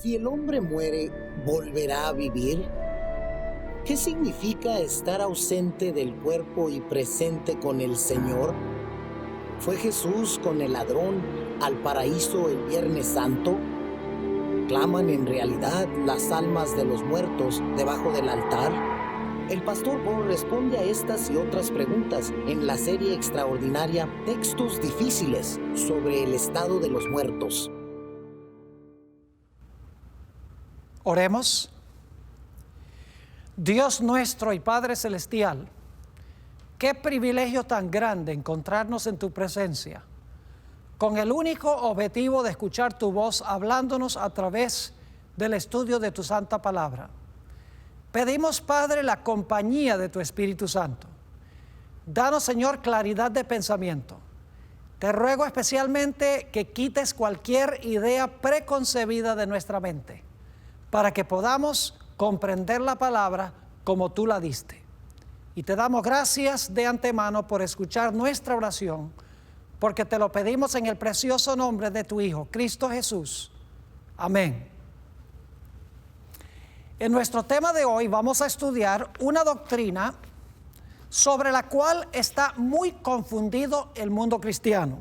Si el hombre muere, ¿volverá a vivir? ¿Qué significa estar ausente del cuerpo y presente con el Señor? ¿Fue Jesús con el ladrón al paraíso el Viernes Santo? ¿Claman en realidad las almas de los muertos debajo del altar? El pastor Bo responde a estas y otras preguntas en la serie extraordinaria Textos Difíciles sobre el estado de los muertos. Oremos. Dios nuestro y Padre Celestial, qué privilegio tan grande encontrarnos en tu presencia, con el único objetivo de escuchar tu voz hablándonos a través del estudio de tu santa palabra. Pedimos, Padre, la compañía de tu Espíritu Santo. Danos, Señor, claridad de pensamiento. Te ruego especialmente que quites cualquier idea preconcebida de nuestra mente, para que podamos comprender la palabra como tú la diste. Y te damos gracias de antemano por escuchar nuestra oración, porque te lo pedimos en el precioso nombre de tu Hijo, Cristo Jesús. Amén. En nuestro tema de hoy vamos a estudiar una doctrina sobre la cual está muy confundido el mundo cristiano.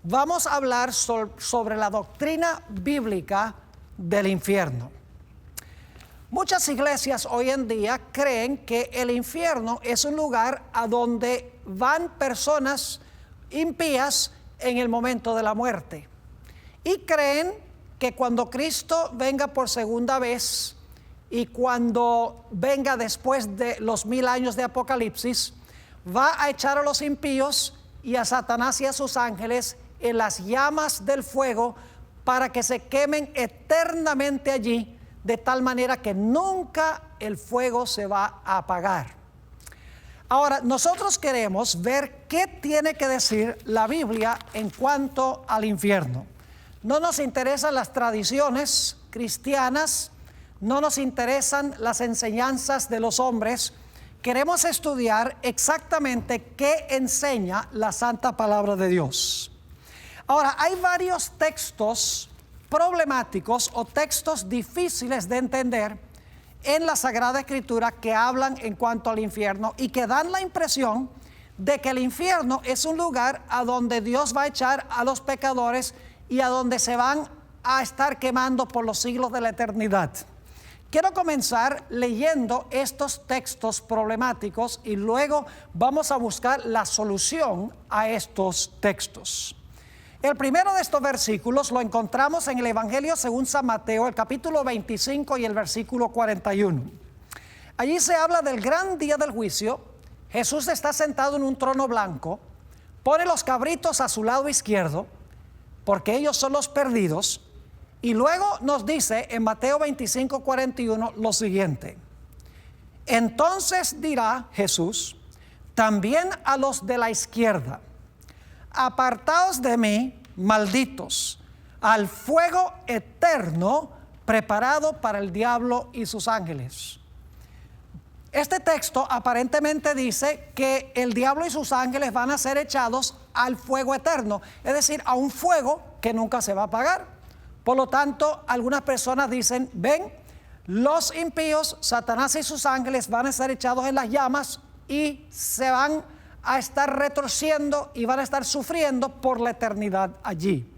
Vamos a hablar sobre la doctrina bíblica del infierno. Muchas iglesias hoy en día creen que el infierno es un lugar a donde van personas impías en el momento de la muerte. Y creen que cuando Cristo venga por segunda vez y cuando venga después de los 1000 años de Apocalipsis, va a echar a los impíos y a Satanás y a sus ángeles en las llamas del fuego para que se quemen eternamente allí, de tal manera que nunca el fuego se va a apagar. Ahora, nosotros queremos ver qué tiene que decir la Biblia en cuanto al infierno. No nos interesan las tradiciones cristianas, no nos interesan las enseñanzas de los hombres. Queremos estudiar exactamente qué enseña la santa palabra de Dios. Ahora, hay varios textos problemáticos o textos difíciles de entender en la Sagrada Escritura que hablan en cuanto al infierno y que dan la impresión de que el infierno es un lugar a donde Dios va a echar a los pecadores y a donde se van a estar quemando por los siglos de la eternidad. Quiero comenzar leyendo estos textos problemáticos y luego vamos a buscar la solución a estos textos. El primero de estos versículos lo encontramos en el Evangelio según San Mateo, el capítulo 25 y el versículo 41. Allí se habla del gran día del juicio. Jesús está sentado en un trono blanco, pone los cabritos a su lado izquierdo, porque ellos son los perdidos, y luego nos dice en Mateo 25, 41 lo siguiente: entonces dirá Jesús también a los de la izquierda: apartaos de mí, malditos, al fuego eterno preparado para el diablo y sus ángeles. Este texto aparentemente dice que el diablo y sus ángeles van a ser echados al fuego eterno, es decir, a un fuego que nunca se va a apagar. Por lo tanto, algunas personas dicen: ven, los impíos, Satanás y sus ángeles van a ser echados en las llamas y se van a estar retorciendo y van a estar sufriendo por la eternidad allí.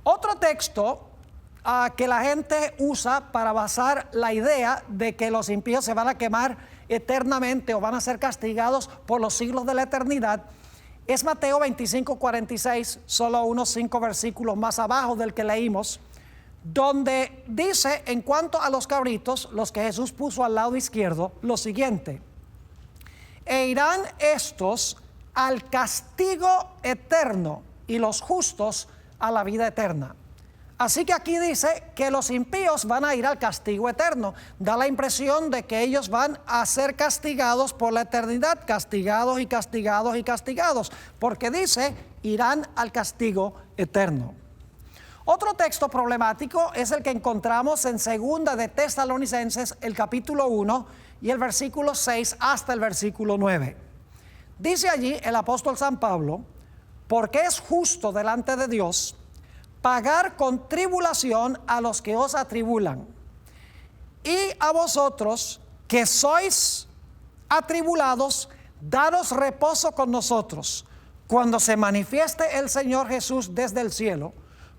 Otro texto que la gente usa para basar la idea de que los impíos se van a quemar eternamente o van a ser castigados por los siglos de la eternidad es Mateo 25, 46, solo unos 5 versículos más abajo del que leímos, donde dice en cuanto a los cabritos, los que Jesús puso al lado izquierdo, lo siguiente: e irán estos al castigo eterno y los justos a la vida eterna. Así que aquí dice que los impíos van a ir al castigo eterno. Da la impresión de que ellos van a ser castigados por la eternidad, castigados y castigados y castigados, porque dice irán al castigo eterno. Otro texto problemático es el que encontramos en Segunda de Tesalonicenses, el capítulo 1 y el versículo 6 hasta el versículo 9. Dice allí el apóstol San Pablo: porque es justo delante de Dios pagar con tribulación a los que os atribulan. Y a vosotros que sois atribulados, daros reposo con nosotros, cuando se manifieste el Señor Jesús desde el cielo,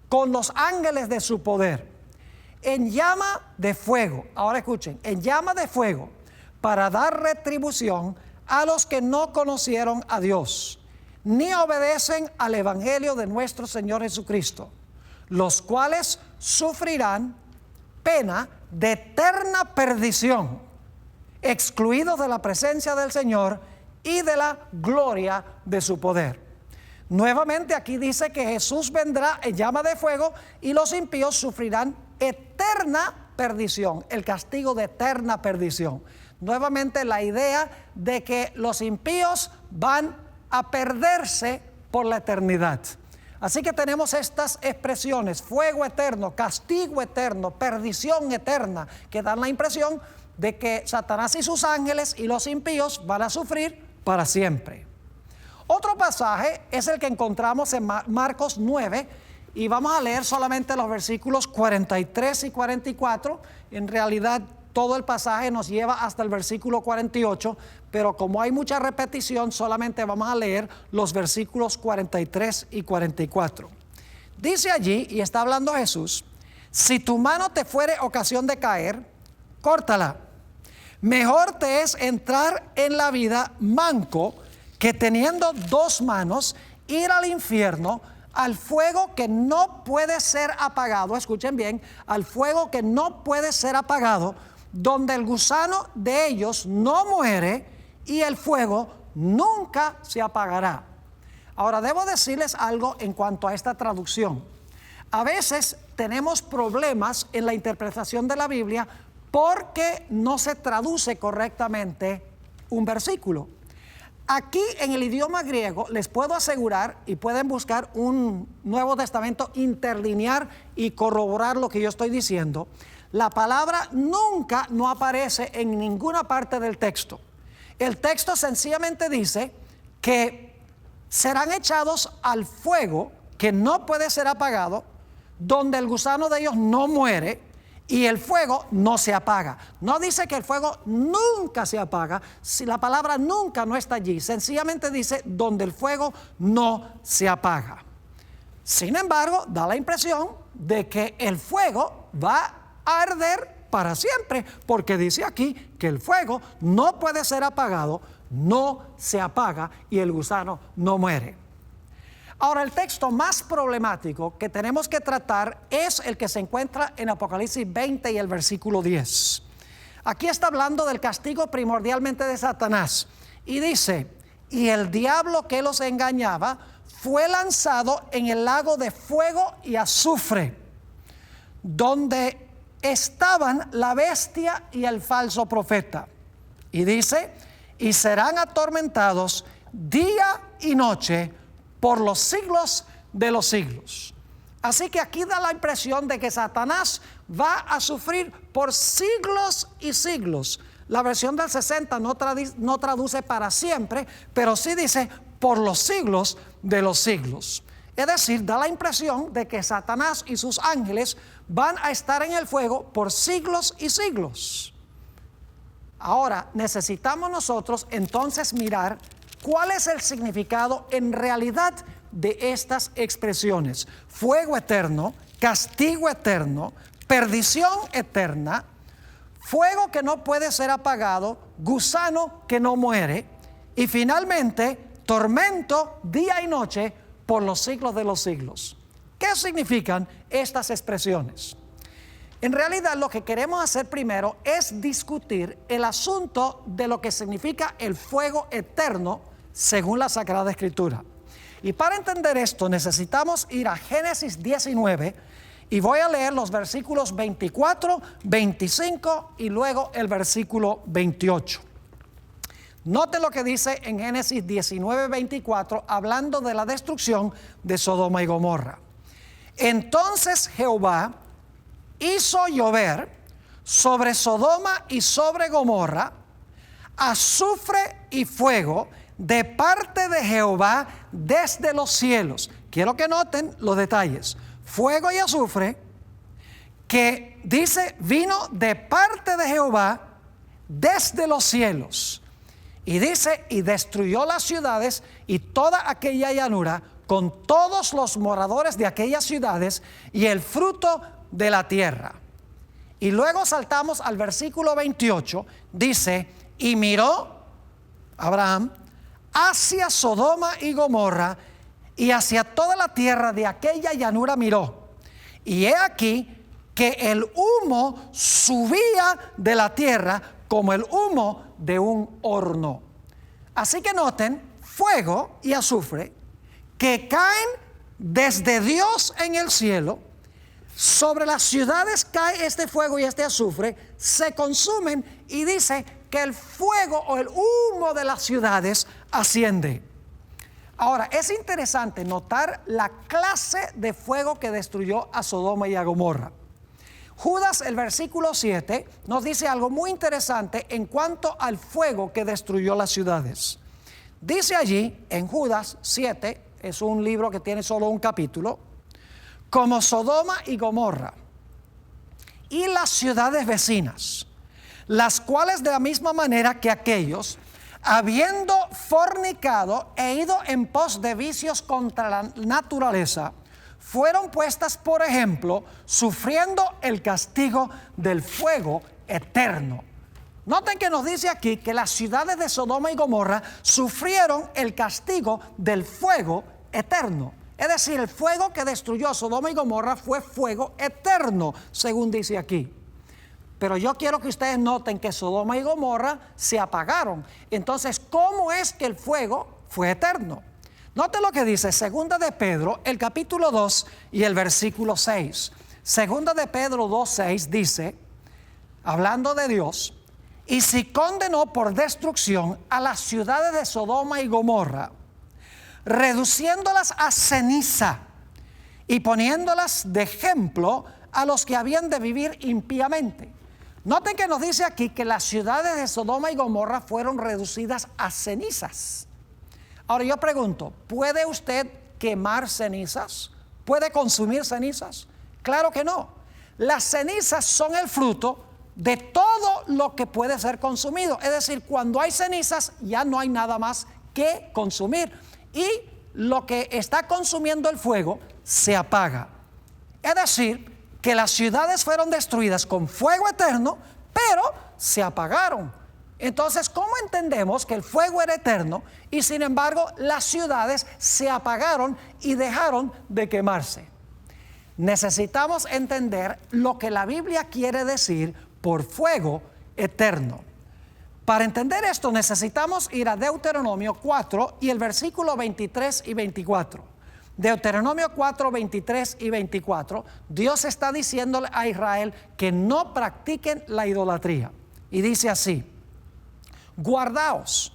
con los ángeles de su poder, en llama de fuego. Ahora escuchen, en llama de fuego, para dar retribución a los que no conocieron a Dios, ni obedecen al evangelio de nuestro Señor Jesucristo, los cuales sufrirán pena de eterna perdición, excluidos de la presencia del Señor y de la gloria de su poder. Nuevamente aquí dice que Jesús vendrá en llama de fuego y los impíos sufrirán eterna perdición, el castigo de eterna perdición. Nuevamente la idea de que los impíos van a perderse por la eternidad. Así que tenemos estas expresiones: fuego eterno, castigo eterno, perdición eterna, que dan la impresión de que Satanás y sus ángeles y los impíos van a sufrir para siempre. Otro pasaje es el que encontramos en Marcos 9, y vamos a leer solamente los versículos 43 y 44. En realidad todo el pasaje nos lleva hasta el versículo 48, pero como hay mucha repetición, solamente vamos a leer los versículos 43 y 44. Dice allí, y está hablando Jesús: si tu mano te fuere ocasión de caer, córtala. Mejor te es entrar en la vida manco, que teniendo dos manos ir al infierno, al fuego que no puede ser apagado. Escuchen bien, al fuego que no puede ser apagado, donde el gusano de ellos no muere y el fuego nunca se apagará. Ahora, debo decirles algo en cuanto a esta traducción. A veces tenemos problemas en la interpretación de la Biblia porque no se traduce correctamente un versículo. Aquí en el idioma griego les puedo asegurar, y pueden buscar un Nuevo Testamento interlinear y corroborar lo que yo estoy diciendo, la palabra nunca no aparece en ninguna parte del texto. El texto sencillamente dice que serán echados al fuego que no puede ser apagado, donde el gusano de ellos no muere y el fuego no se apaga. No dice que el fuego nunca se apaga. Si la palabra nunca no está allí, sencillamente dice donde el fuego no se apaga. Sin embargo, da la impresión de que el fuego va a arder para siempre, porque dice aquí que el fuego no puede ser apagado, no se apaga y el gusano no muere. Ahora, el texto más problemático que tenemos que tratar es el que se encuentra en Apocalipsis 20 y el versículo 10. Aquí está hablando del castigo primordialmente de Satanás y dice: y el diablo que los engañaba fue lanzado en el lago de fuego y azufre, donde estaban la bestia y el falso profeta. Y dice: y serán atormentados día y noche por los siglos de los siglos. Así que aquí da la impresión de que Satanás va a sufrir por siglos y siglos. La versión del 60 no traduce para siempre, pero sí dice por los siglos de los siglos. Es decir, da la impresión de que Satanás y sus ángeles van a estar en el fuego por siglos y siglos. Ahora, necesitamos nosotros entonces mirar cuál es el significado en realidad de estas expresiones: fuego eterno, castigo eterno, perdición eterna, fuego que no puede ser apagado, gusano que no muere, y finalmente tormento día y noche por los siglos de los siglos. ¿Qué significan estas expresiones? En realidad, lo que queremos hacer primero es discutir el asunto de lo que significa el fuego eterno según la Sagrada Escritura. Y para entender esto necesitamos ir a Génesis 19 y voy a leer los versículos 24, 25 y luego el versículo 28. Note lo que dice en Génesis 19, 24, hablando de la destrucción de Sodoma y Gomorra. Entonces Jehová hizo llover sobre Sodoma y sobre Gomorra azufre y fuego de parte de Jehová desde los cielos. Quiero que noten los detalles. fuego y azufre, que dice vino de parte de Jehová desde los cielos. Y dice, y destruyó las ciudades y toda aquella llanura con todos los moradores de aquellas ciudades y el fruto de la tierra. Y luego saltamos al versículo 28, dice, y miró Abraham hacia Sodoma y Gomorra y hacia toda la tierra de aquella llanura miró. Y he aquí que el humo subía de la tierra como el humo de un horno. Así que noten, fuego y azufre que caen desde Dios en el cielo. Sobre las ciudades cae este fuego y este azufre, se consumen, y dice que el fuego o el humo de las ciudades asciende. Ahora, es interesante notar la clase de fuego que destruyó a Sodoma y a Gomorra. Judas, el versículo 7, nos dice algo muy interesante en cuanto al fuego que destruyó las ciudades. Dice allí, en Judas 7, es un libro que tiene solo un capítulo, como Sodoma y Gomorra y las ciudades vecinas, las cuales de la misma manera que aquellos, habiendo fornicado e ido en pos de vicios contra la naturaleza, fueron puestas por ejemplo, sufriendo el castigo del fuego eterno. Noten que nos dice aquí que las ciudades de Sodoma y Gomorra sufrieron el castigo del fuego eterno. Es decir, el fuego que destruyó Sodoma y Gomorra fue fuego eterno, según dice aquí. Pero yo quiero que ustedes noten que Sodoma y Gomorra se apagaron. Entonces, ¿cómo es que el fuego fue eterno? Noten lo que dice Segunda de Pedro, el capítulo 2 y el versículo 6. Segunda de Pedro 2:6 dice, hablando de Dios, y si condenó por destrucción a las ciudades de Sodoma y Gomorra, reduciéndolas a ceniza y poniéndolas de ejemplo a los que habían de vivir impíamente. Noten que nos dice aquí que las ciudades de Sodoma y Gomorra fueron reducidas a cenizas. Ahora yo pregunto, ¿puede usted quemar cenizas? ¿Puede consumir cenizas? Claro que no. Las cenizas son el fruto de todo lo que puede ser consumido. Es decir, cuando hay cenizas ya no hay nada más que consumir. Y lo que está consumiendo el fuego se apaga. Es decir, que las ciudades fueron destruidas con fuego eterno, pero se apagaron. Entonces, ¿cómo entendemos que el fuego era eterno y sin embargo las ciudades se apagaron y dejaron de quemarse? Necesitamos entender lo que la Biblia quiere decir por fuego eterno. Para entender esto necesitamos ir a Deuteronomio 4 y el versículo 23 y 24. Deuteronomio 4, 23 y 24, Dios está diciéndole a Israel que no practiquen la idolatría. Y dice así, guardaos,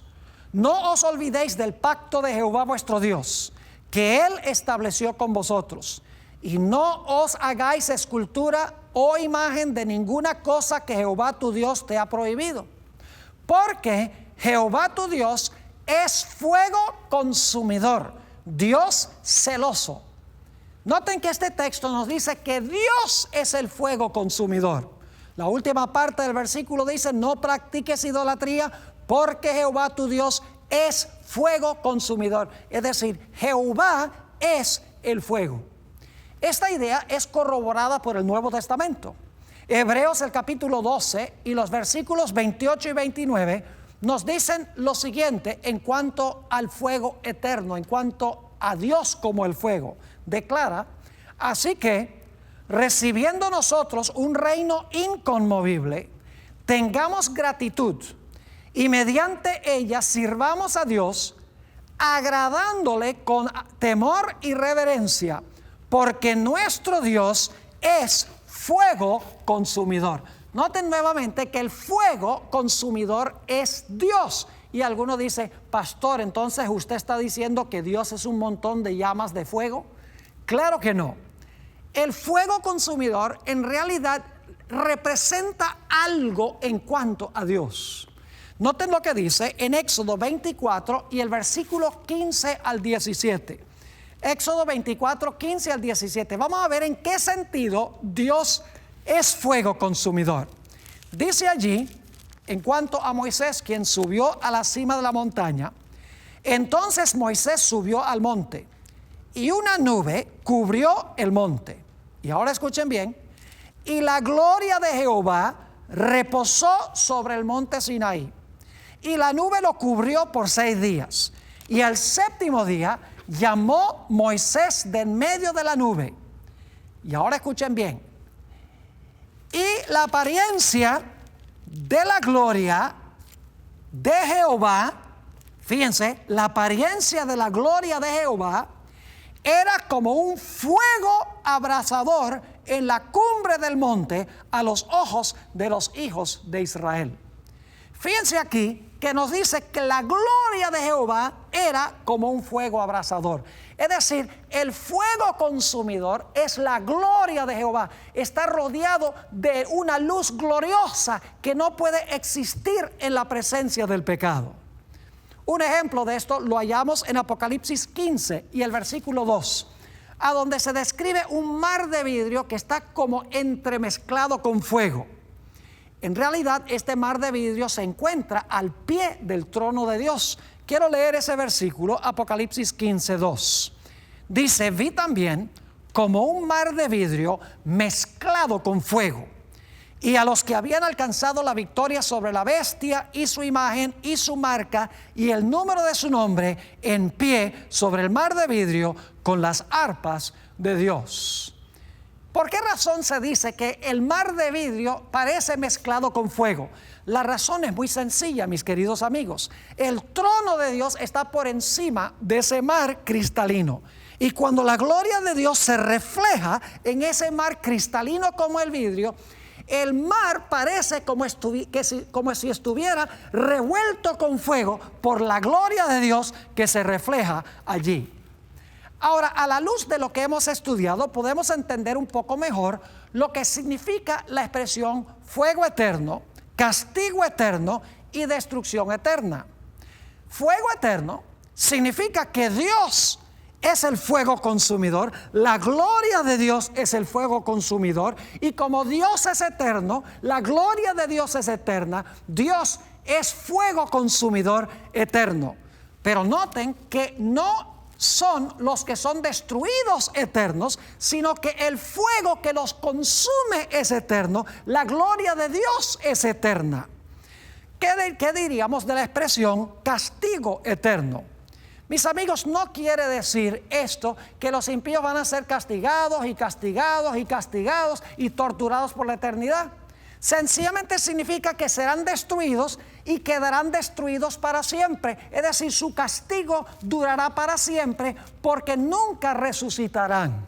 no os olvidéis del pacto de Jehová vuestro Dios, que Él estableció con vosotros, y no os hagáis escultura o imagen de ninguna cosa que Jehová tu Dios te ha prohibido. Porque Jehová tu Dios es fuego consumidor, Dios celoso. Noten que este texto nos dice que Dios es el fuego consumidor. La última parte del versículo dice, no practiques idolatría porque Jehová tu Dios es fuego consumidor. Es decir, Jehová es el fuego. Esta idea es corroborada por el Nuevo Testamento. Hebreos el capítulo 12 y los versículos 28 y 29 nos dicen lo siguiente en cuanto al fuego eterno, en cuanto a Dios como el fuego. Declara, así que recibiendo nosotros un reino inconmovible, tengamos gratitud y mediante ella sirvamos a Dios, agradándole con temor y reverencia, porque nuestro Dios es fuego consumidor. Noten nuevamente que el fuego consumidor es Dios. Y alguno dice, pastor, entonces usted está diciendo que Dios es un montón de llamas de fuego. Claro que no. El fuego consumidor en realidad representa algo en cuanto a Dios. Noten lo que dice en Éxodo 24 y el versículo 15 al 17. Éxodo 24, 15 al 17. Vamos a ver en qué sentido Dios es fuego consumidor. Dice allí, en cuanto a Moisés, quien subió a la cima de la montaña, entonces Moisés subió al monte y una nube cubrió el monte. Y ahora escuchen bien, y la gloria de Jehová reposó sobre el monte Sinaí. Y la nube lo cubrió por 6 días. Y al 7º día llamó Moisés de en medio de la nube. Y ahora escuchen bien. Y la apariencia de la gloria de Jehová, fíjense, la apariencia de la gloria de Jehová era como un fuego abrasador en la cumbre del monte a los ojos de los hijos de Israel. Fíjense aquí que nos dice que la gloria de Jehová era como un fuego abrasador. Es decir, el fuego consumidor es la gloria de Jehová. Está rodeado de una luz gloriosa que no puede existir en la presencia del pecado. Un ejemplo de esto lo hallamos en Apocalipsis 15 y el versículo 2, a donde se describe un mar de vidrio que está como entremezclado con fuego. En realidad, este mar de vidrio se encuentra al pie del trono de Dios. Quiero leer ese versículo, Apocalipsis 15, 2. Dice, vi también como un mar de vidrio mezclado con fuego, y a los que habían alcanzado la victoria sobre la bestia y su imagen y su marca y el número de su nombre, en pie sobre el mar de vidrio con las arpas de Dios. ¿Por qué razón se dice que el mar de vidrio parece mezclado con fuego? La razón es muy sencilla, mis queridos amigos. El trono de Dios está por encima de ese mar cristalino. Y cuando la gloria de Dios se refleja en ese mar cristalino como el vidrio, el mar parece como si estuviera revuelto con fuego por la gloria de Dios que se refleja allí. Ahora, a la luz de lo que hemos estudiado, podemos entender un poco mejor lo que significa la expresión fuego eterno, castigo eterno y destrucción eterna. Fuego eterno significa que Dios es el fuego consumidor, la gloria de Dios es el fuego consumidor, y como Dios es eterno, la gloria de Dios es eterna, Dios es fuego consumidor eterno. Pero noten que no son los que son destruidos eternos, sino que el fuego que los consume es eterno, la gloria de Dios es eterna. ¿Qué diríamos de la expresión castigo eterno? Mis amigos, no quiere decir esto que los impíos van a ser castigados y castigados y castigados y torturados por la eternidad. Sencillamente significa que serán destruidos y quedarán destruidos para siempre. Es decir, su castigo durará para siempre porque nunca resucitarán.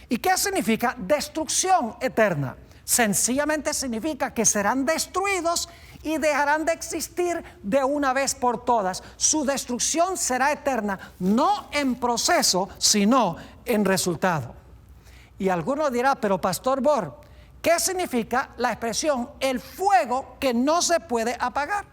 ¿Y qué significa destrucción eterna? Sencillamente significa que serán destruidos y dejarán de existir de una vez por todas. Su destrucción será eterna, no en proceso, sino en resultado. Y alguno dirá, pero Pastor Bor, ¿qué significa la expresión el fuego que no se puede apagar?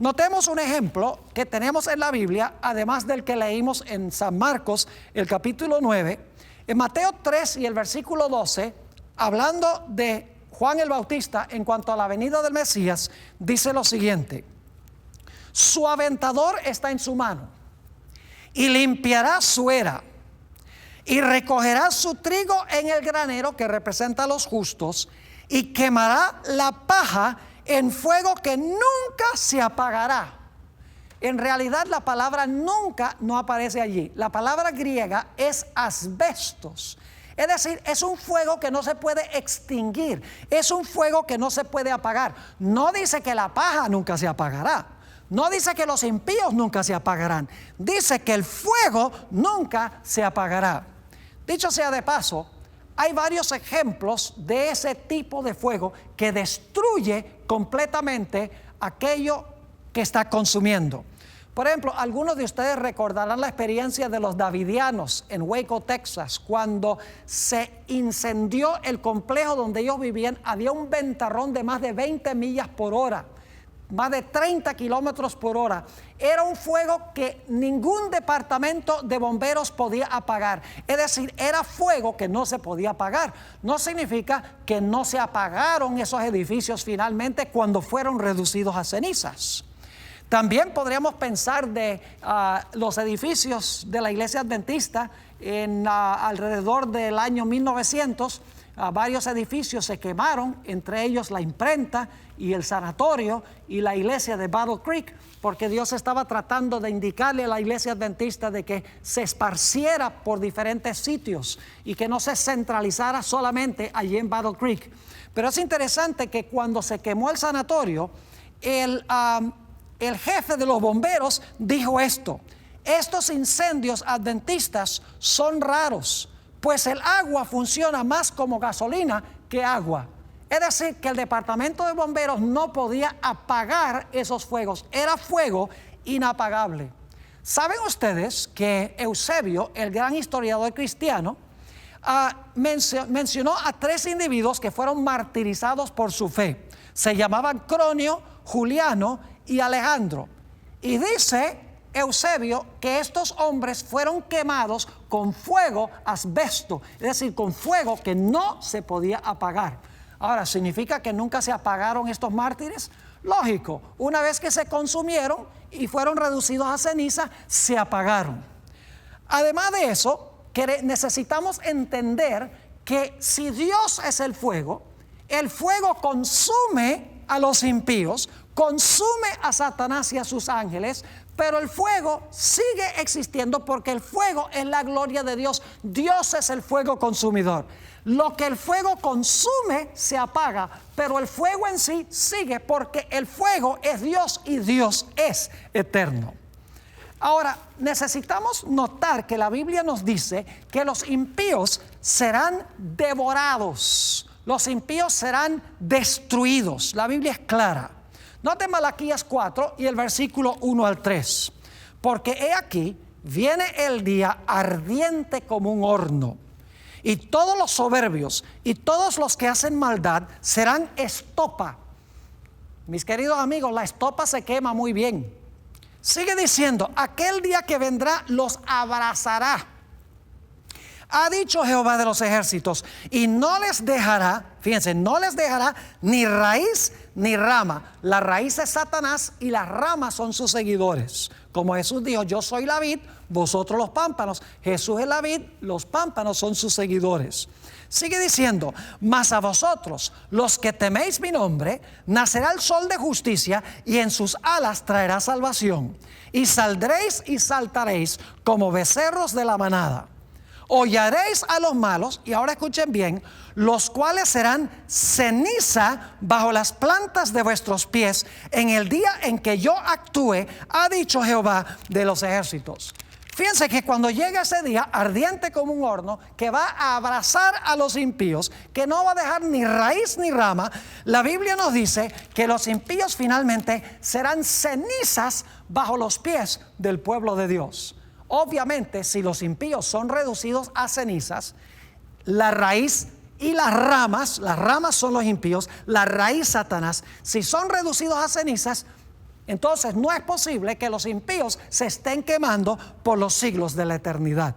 Notemos un ejemplo que tenemos en la Biblia, además del que leímos en San Marcos, el capítulo 9, en Mateo 3 y el versículo 12, hablando de Juan el Bautista en cuanto a la venida del Mesías, dice lo siguiente: su aventador está en su mano y limpiará su era y recogerá su trigo en el granero, que representa a los justos, y quemará la paja en fuego que nunca se apagará. En realidad la palabra nunca no aparece allí. La palabra griega es asbestos. Es decir, es un fuego que no se puede extinguir, es un fuego que no se puede apagar. No dice que la paja nunca se apagará, no dice que los impíos nunca se apagarán, dice que el fuego nunca se apagará. Dicho sea de paso, hay varios ejemplos de ese tipo de fuego que destruye completamente aquello que está consumiendo. Por ejemplo, algunos de ustedes recordarán la experiencia de los davidianos en Waco, Texas, cuando se incendió el complejo donde ellos vivían. Había un ventarrón de más de 20 millas por hora. más de 30 kilómetros por hora. Era un fuego que ningún departamento de bomberos podía apagar. Es decir, era fuego que no se podía apagar. No significa que no se apagaron esos edificios finalmente cuando fueron reducidos a cenizas. También podríamos pensar de los edificios de la iglesia adventista alrededor del año 1900. Varios edificios se quemaron, entre ellos la imprenta y el sanatorio y la iglesia de Battle Creek, porque Dios estaba tratando de indicarle a la iglesia adventista de que se esparciera por diferentes sitios y que no se centralizara solamente allí en Battle Creek. Pero es interesante que cuando se quemó el sanatorio, el jefe de los bomberos dijo esto: estos incendios adventistas son raros, pues el agua funciona más como gasolina que agua. Es decir, que el departamento de bomberos no podía apagar esos fuegos. Era fuego inapagable. ¿Saben ustedes que Eusebio, el gran historiador cristiano, mencionó a 3 individuos que fueron martirizados por su fe? Se llamaban Cronio, Juliano y Alejandro. Y dice Eusebio que estos hombres fueron quemados con fuego asbesto, es decir, con fuego que no se podía apagar. Ahora, ¿significa que nunca se apagaron estos mártires? Lógico, una vez que se consumieron y fueron reducidos a ceniza, se apagaron. Además de eso, necesitamos entender que si Dios es el fuego consume a los impíos, consume a Satanás y a sus ángeles, pero el fuego sigue existiendo porque el fuego es la gloria de Dios. Dios es el fuego consumidor. Lo que el fuego consume se apaga, pero el fuego en sí sigue porque el fuego es Dios y Dios es eterno. Ahora, necesitamos notar que la Biblia nos dice que los impíos serán devorados, los impíos serán destruidos. La Biblia es clara. Note Malaquías 4 y el versículo 1 al 3. Porque he aquí, viene el día ardiente como un horno, y todos los soberbios y todos los que hacen maldad serán estopa. Mis queridos amigos, la estopa se quema muy bien. Sigue diciendo, aquel día que vendrá los abrazará, ha dicho Jehová de los ejércitos, y no les dejará, fíjense, no les dejará ni raíz ni rama. La raíz es Satanás y las ramas son sus seguidores. Como Jesús dijo, yo soy la vid, vosotros los pámpanos. Jesús es la vid, los pámpanos son sus seguidores. Sigue diciendo, mas a vosotros, los que teméis mi nombre, nacerá el sol de justicia y en sus alas traerá salvación. Y saldréis y saltaréis como becerros de la manada. Hollaréis a los malos, y ahora escuchen bien, los cuales serán ceniza bajo las plantas de vuestros pies en el día en que yo actúe, ha dicho Jehová de los ejércitos. Fíjense que cuando llega ese día ardiente como un horno, que va a abrazar a los impíos, que no va a dejar ni raíz ni rama, la Biblia nos dice que los impíos finalmente serán cenizas bajo los pies del pueblo de Dios. Obviamente, si los impíos son reducidos a cenizas, la raíz y las ramas son los impíos, la raíz Satanás, si son reducidos a cenizas, entonces no es posible que los impíos se estén quemando por los siglos de la eternidad.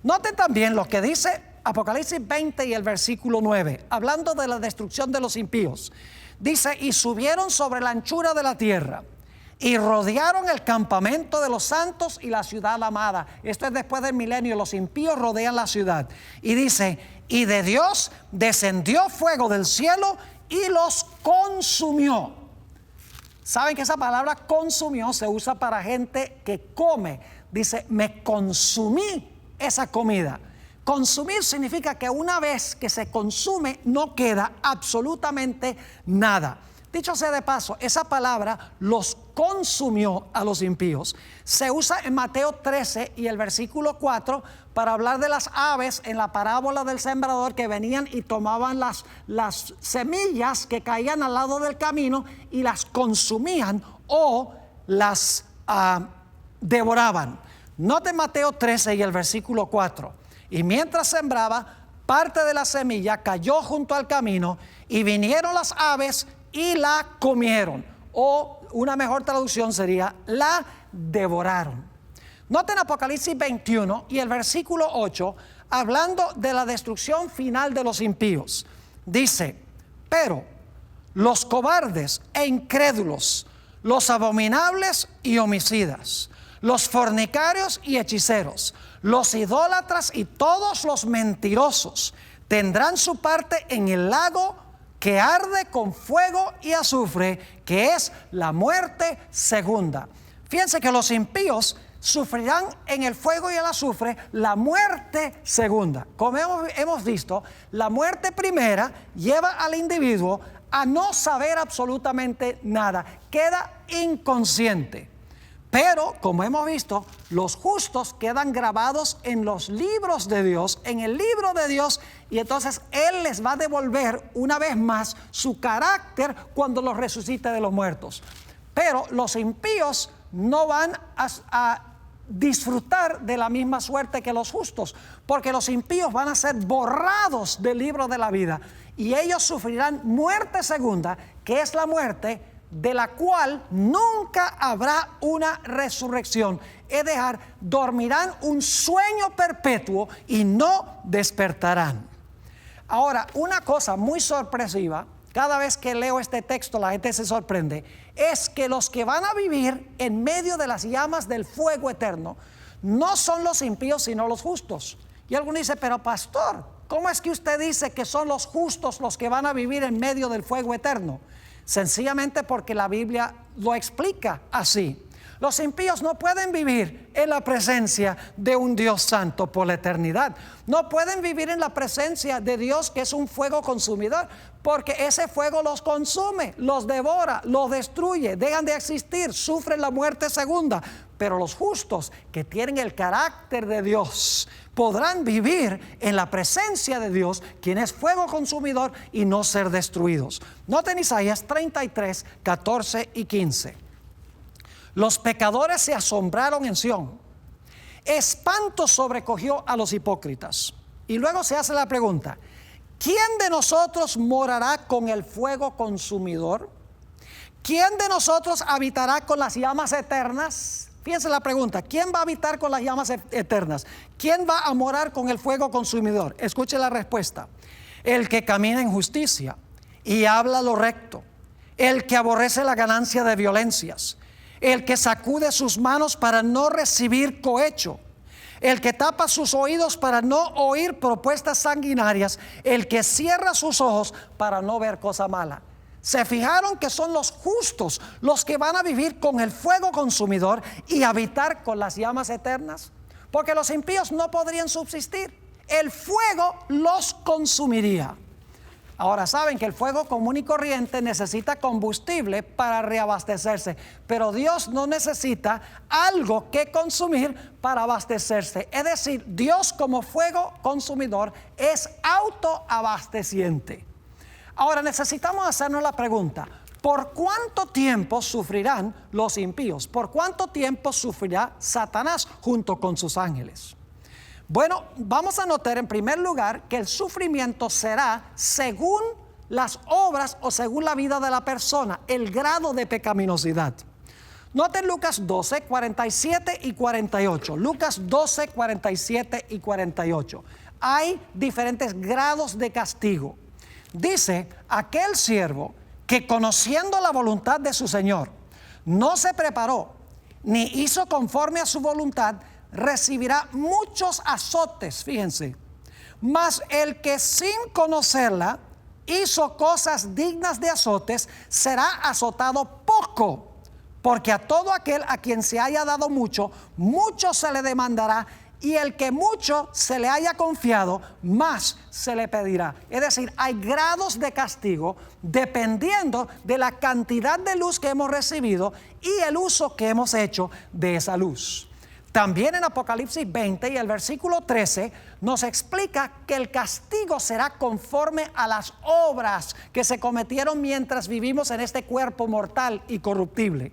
Noten también lo que dice Apocalipsis 20 y el versículo 9, hablando de la destrucción de los impíos. Dice, y subieron sobre la anchura de la tierra, y rodearon el campamento de los santos y la ciudad amada. Esto es después del milenio, los impíos rodean la ciudad. Y dice, y de Dios descendió fuego del cielo y los consumió. ¿Saben que esa palabra consumió se usa para gente que come? Dice, me consumí esa comida. Consumir significa que una vez que se consume no queda absolutamente nada. Dicho sea de paso, esa palabra los consumió a los impíos. Se usa en Mateo 13 y el versículo 4 para hablar de las aves en la parábola del sembrador que venían y tomaban las semillas que caían al lado del camino y las consumían o las devoraban. Note Mateo 13 y el versículo 4. Y mientras sembraba, parte de la semilla cayó junto al camino y vinieron las aves y la comieron. o una mejor traducción sería la devoraron. Noten Apocalipsis 21 y el versículo 8, hablando de la destrucción final de los impíos. Dice: pero los cobardes e incrédulos, los abominables y homicidas, los fornicarios y hechiceros, los idólatras y todos los mentirosos tendrán su parte en el lago que arde con fuego y azufre, que es la muerte segunda. Fíjense que los impíos sufrirán en el fuego y el azufre la muerte segunda. Como hemos visto, la muerte primera lleva al individuo a no saber absolutamente nada, queda inconsciente. Pero, como hemos visto, los justos quedan grabados en los libros de Dios, en el libro de Dios, y entonces Él les va a devolver una vez más su carácter cuando los resucite de los muertos. Pero los impíos no van a disfrutar de la misma suerte que los justos, porque los impíos van a ser borrados del libro de la vida y ellos sufrirán muerte segunda, que es la muerte de la cual nunca habrá una resurrección. Es decir, dormirán un sueño perpetuo y no despertarán. Ahora, una cosa muy sorpresiva, cada vez que leo este texto la gente se sorprende, es que los que van a vivir en medio de las llamas del fuego eterno no son los impíos sino los justos. Y alguno dice: pero pastor, ¿cómo es que usted dice que son los justos los que van a vivir en medio del fuego eterno? Sencillamente porque la Biblia lo explica así. Los impíos no pueden vivir en la presencia de un Dios santo por la eternidad. No pueden vivir en la presencia de Dios, que es un fuego consumidor, porque ese fuego los consume, los devora, los destruye, dejan de existir, sufren la muerte segunda. Pero los justos, que tienen el carácter de Dios, podrán vivir en la presencia de Dios, quien es fuego consumidor, y no ser destruidos. Noten Isaías 33, 14 y 15. Los pecadores se asombraron en Sión. Espanto sobrecogió a los hipócritas. Y luego se hace la pregunta: ¿quién de nosotros morará con el fuego consumidor? ¿Quién de nosotros habitará con las llamas eternas? Fíjense la pregunta: ¿quién va a habitar con las llamas eternas? ¿Quién va a morar con el fuego consumidor? Escuche la respuesta: el que camina en justicia y habla lo recto, el que aborrece la ganancia de violencias, el que sacude sus manos para no recibir cohecho, el que tapa sus oídos para no oír propuestas sanguinarias, el que cierra sus ojos para no ver cosa mala. ¿Se fijaron que son los justos los que van a vivir con el fuego consumidor y habitar con las llamas eternas? Porque los impíos no podrían subsistir. El fuego los consumiría. Ahora saben que el fuego común y corriente necesita combustible para reabastecerse, pero Dios no necesita algo que consumir para abastecerse. Es decir, Dios como fuego consumidor es autoabasteciente. Ahora necesitamos hacernos la pregunta: ¿por cuánto tiempo sufrirán los impíos? ¿Por cuánto tiempo sufrirá Satanás junto con sus ángeles? Bueno, vamos a notar en primer lugar que el sufrimiento será según las obras o según la vida de la persona, el grado de pecaminosidad. Noten Lucas 12, 47 y 48. Lucas 12, 47 y 48. Hay diferentes grados de castigo. Dice: aquel siervo que, conociendo la voluntad de su Señor, no se preparó ni hizo conforme a su voluntad, recibirá muchos azotes. Fíjense: mas el que sin conocerla hizo cosas dignas de azotes será azotado poco, porque a todo aquel a quien se haya dado mucho, mucho se le demandará, y el que mucho se le haya confiado, más se le pedirá. Es decir, hay grados de castigo dependiendo de la cantidad de luz que hemos recibido y el uso que hemos hecho de esa luz. También en Apocalipsis 20 y el versículo 13 nos explica que el castigo será conforme a las obras que se cometieron mientras vivimos en este cuerpo mortal y corruptible.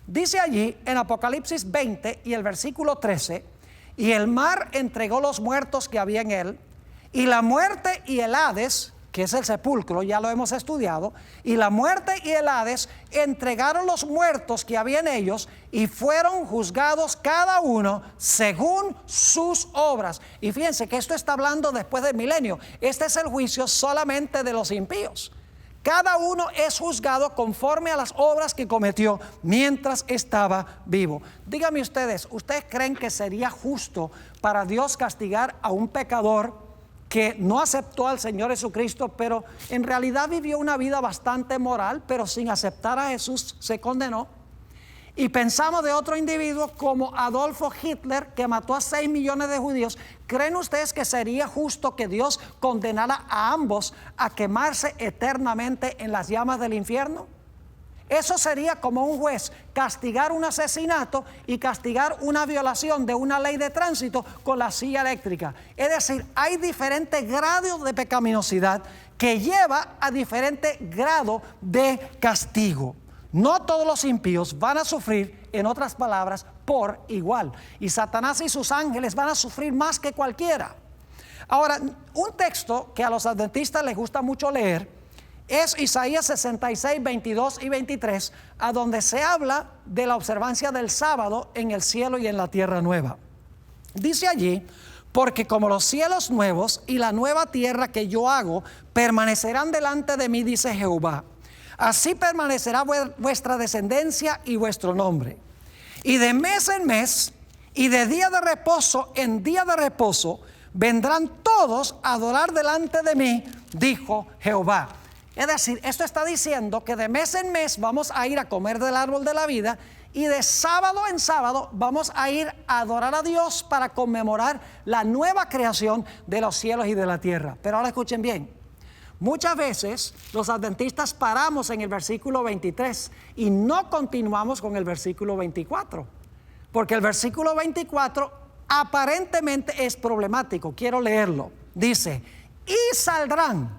Dice allí en Apocalipsis 20 y el versículo 13: y el mar entregó los muertos que había en él, y la muerte y el Hades, que es el sepulcro, ya lo hemos estudiado, y la muerte y el Hades entregaron los muertos que había en ellos y fueron juzgados cada uno según sus obras. Y fíjense que esto está hablando después del milenio. Este es el juicio solamente de los impíos. Cada uno es juzgado conforme a las obras que cometió mientras estaba vivo. Díganme ustedes, ¿ustedes creen que sería justo para Dios castigar a un pecador que no aceptó al Señor Jesucristo, pero en realidad vivió una vida bastante moral, pero sin aceptar a Jesús se condenó? Y pensamos de otro individuo como Adolfo Hitler, que mató a 6 millones de judíos. ¿Creen ustedes que sería justo que Dios condenara a ambos a quemarse eternamente en las llamas del infierno? Eso sería como un juez castigar un asesinato y castigar una violación de una ley de tránsito con la silla eléctrica. Es decir, hay diferentes grados de pecaminosidad que lleva a diferente grado de castigo. No todos los impíos van a sufrir, en otras palabras, por igual. Y Satanás y sus ángeles van a sufrir más que cualquiera. Ahora, un texto que a los adventistas les gusta mucho leer es Isaías 66, 22 y 23, a donde se habla de la observancia del sábado en el cielo y en la tierra nueva. Dice allí: porque como los cielos nuevos y la nueva tierra que yo hago permanecerán delante de mí, dice Jehová, así permanecerá vuestra descendencia y vuestro nombre. Y de mes en mes y de día de reposo en día de reposo vendrán todos a adorar delante de mí, dijo Jehová. Es decir, esto está diciendo que de mes en mes vamos a ir a comer del árbol de la vida, y de sábado en sábado vamos a ir a adorar a Dios para conmemorar la nueva creación de los cielos y de la tierra. Pero ahora escuchen bien. Muchas veces los adventistas paramos en el versículo 23 y no continuamos con el versículo 24, porque el versículo 24 aparentemente es problemático. Quiero leerlo. Dice: y saldrán.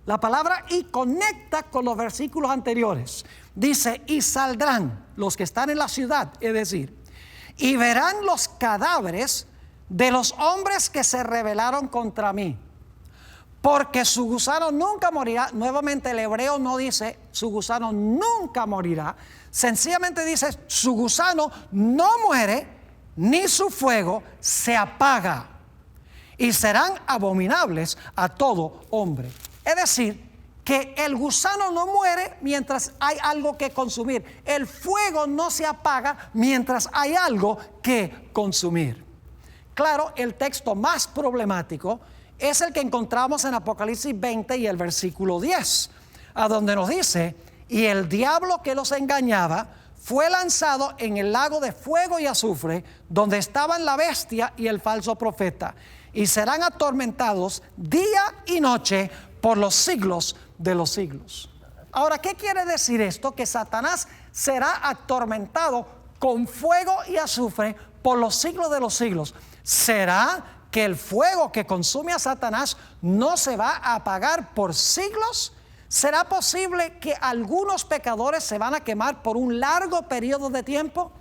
La palabra "y" conecta con los versículos anteriores. Dice: y saldrán los que están en la ciudad, es decir, y verán los cadáveres de los hombres que se rebelaron contra mí, porque su gusano nunca morirá. Nuevamente el hebreo no dice su gusano nunca morirá, sencillamente dice su gusano no muere, ni su fuego se apaga, y serán abominables a todo hombre. Es decir, que el gusano no muere mientras hay algo que consumir. El fuego no se apaga mientras hay algo que consumir. Claro, el texto más problemático es el que encontramos en Apocalipsis 20 y el versículo 10, a donde nos dice: y el diablo que los engañaba fue lanzado en el lago de fuego y azufre, donde estaban la bestia y el falso profeta, y serán atormentados día y noche por los siglos de los siglos. Ahora, ¿qué quiere decir esto? Que Satanás será atormentado con fuego y azufre por los siglos de los siglos. ¿Será que el fuego que consume a Satanás no se va a apagar por siglos? ¿Será posible que algunos pecadores se van a quemar por un largo periodo de tiempo?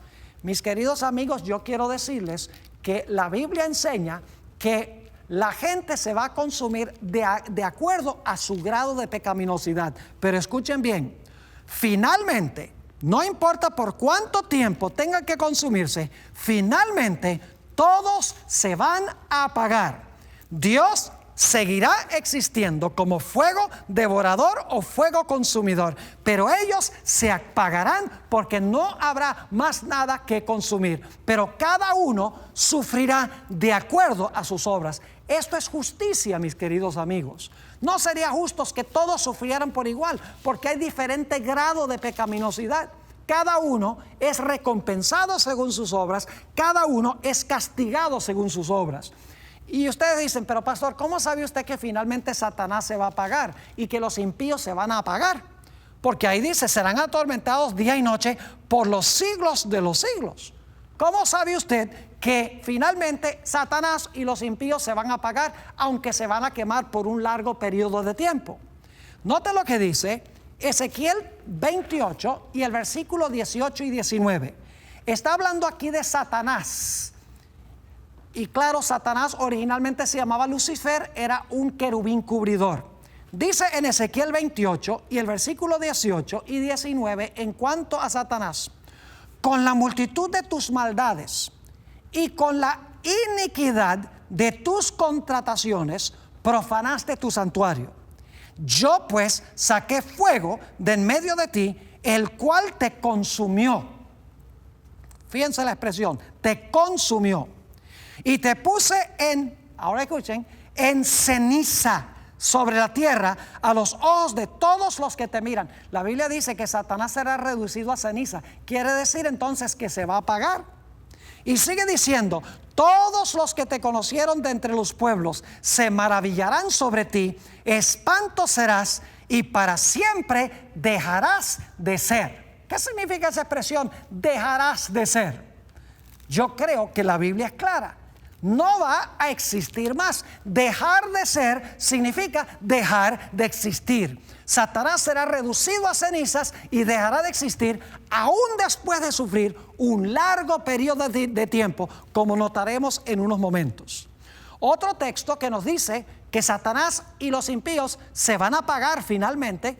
Mis queridos amigos, yo quiero decirles que la Biblia enseña que la gente se va a consumir de acuerdo a su grado de pecaminosidad. Pero escuchen bien, finalmente, no importa por cuánto tiempo tengan que consumirse, finalmente todos se van a apagar. Dios seguirá existiendo como fuego devorador o fuego consumidor, pero ellos se apagarán porque no habrá más nada que consumir. Pero cada uno sufrirá de acuerdo a sus obras. Esto es justicia, mis queridos amigos. No sería justo que todos sufrieran por igual, porque hay diferente grado de pecaminosidad. Cada uno es recompensado según sus obras, cada uno es castigado según sus obras. Y ustedes dicen: pero pastor, ¿cómo sabe usted que finalmente Satanás se va a apagar y que los impíos se van a apagar? Porque ahí dice: serán atormentados día y noche por los siglos de los siglos. ¿Cómo sabe usted que finalmente Satanás y los impíos se van a apagar, aunque se van a quemar por un largo periodo de tiempo? Note lo que dice Ezequiel 28 y el versículo 18 y 19. Está hablando aquí de Satanás. Y claro, Satanás originalmente se llamaba Lucifer, era un querubín cubridor. Dice en Ezequiel 28 y el versículo 18 y 19 en cuanto a Satanás: con la multitud de tus maldades y con la iniquidad de tus contrataciones profanaste tu santuario. Yo pues saqué fuego de en medio de ti, el cual te consumió. Fíjense la expresión, te consumió. Y te puse ahora escuchen, en ceniza sobre la tierra a los ojos de todos los que te miran. La Biblia dice que Satanás será reducido a ceniza. Quiere decir entonces que se va a apagar. Y sigue diciendo: todos los que te conocieron de entre los pueblos se maravillarán sobre ti, espanto serás y para siempre dejarás de ser. ¿Qué significa esa expresión, dejarás de ser? Yo creo que la Biblia es clara. No va a existir más. Dejar de ser significa dejar de existir. Satanás será reducido a cenizas y dejará de existir aún después de sufrir un largo periodo de tiempo, como notaremos en unos momentos. Otro texto que nos dice que Satanás y los impíos se van a apagar finalmente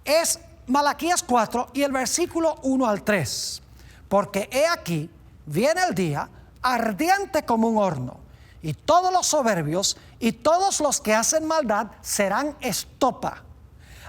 es Malaquías 4 y el versículo 1 al 3. Porque he aquí, viene el día ardiente como un horno, y todos los soberbios y todos los que hacen maldad serán estopa.